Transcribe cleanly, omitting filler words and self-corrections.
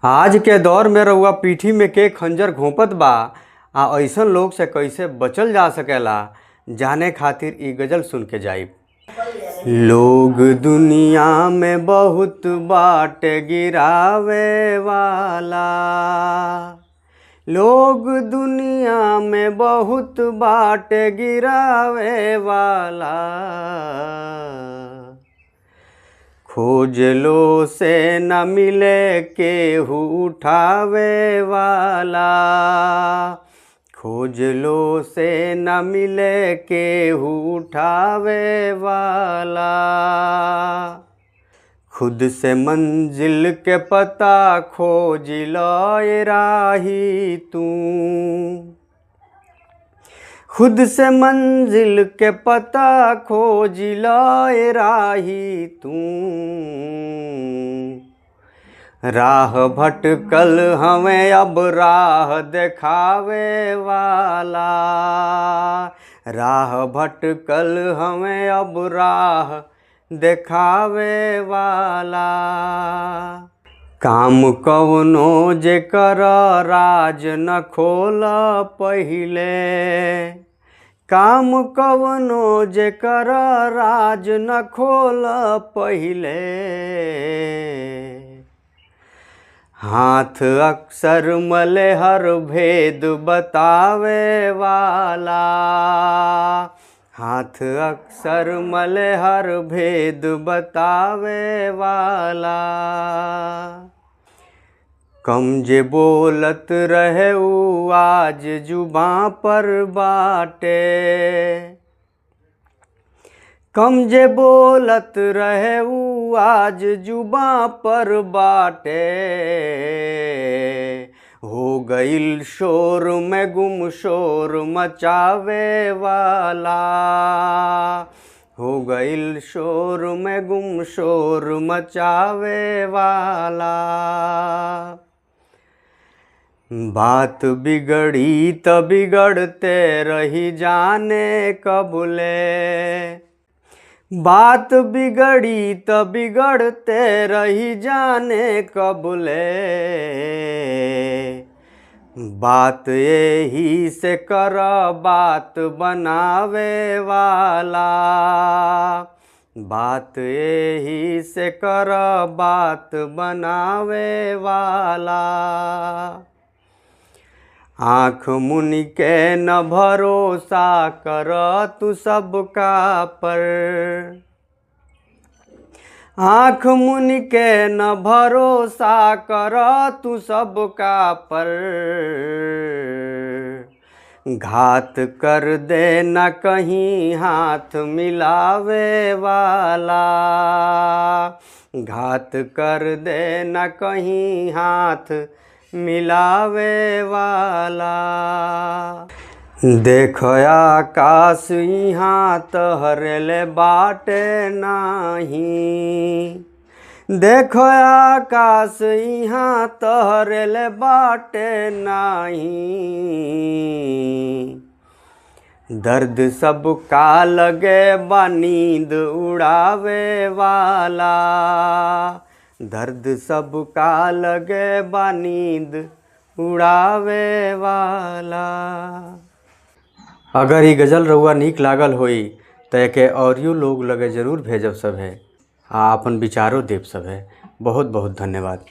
आज के दौर में रउआ पीठी में के खंजर घोंपत बा आ ऐसन लोग से कैसे बचल जा सकेला जाने खातिर ई गजल सुन के जाइब। लोग दुनिया में बहुत बाटे गिरावे वाला, लोग दुनिया में बहुत बाटे गिरावे वाला, खोज लो से न मिले केहू उठावे वाला, खोज लो से न मिले केहू उठावे वाला। खुद से मंजिल के पता खोज लो ये राही तू, खुद से मंजिल के पता खोज लो ये राही तू। राह भटकल हमें अब राह दिखावे वाला, राह भटकल हमें अब राह दिखावे वाला। काम कवनो जे कर राज न खोल पहिले, काम कवनो जे कर राज न खोल पहिले। हाथ अक्सर मले हर भेद बतावे वाला, हाथ अक्सर मले हर भेद बतावे वाला। कम जे बोलत रहे उ आज जुबां पर बाटे, कम जे बोलत रहे उ आज जुबां पर बाटे। हो गईल शोर में गुम शोर मचावे वाला, हो गईल शोर में गुम शोर मचावे वाला। बात बिगड़ी त बिगड़ते रही जाने कबले, बात बिगड़ी त बिगड़ते रही जाने कबले। बात यही से कर बात बनावे वाला, बात यही से कर बात बनावे वाला। आँख मुनि के न भरोसा कर तू सबका पर, आँख मुनि के न भरोसा कर तू सबका पर। घात कर दे न कहीं हाथ मिलावे वाला, घात कर दे न कहीं हाथ मिलावे वाला। देखो आकाश यहाँ तहरले बाटे नाही, देखो आकाश यहाँ तहरले बाटे नाही। दर्द सबका लगे बा नींद उड़ावे वाला, दर्द सबका लगे बा नींद उड़ावे वाला। अगर ये गज़ल रउआ नीक लागल होई तो एके औरियो लोग लगे ज़रूर भेजब सभे आ अपन विचारो देव सभे। बहुत बहुत धन्यवाद।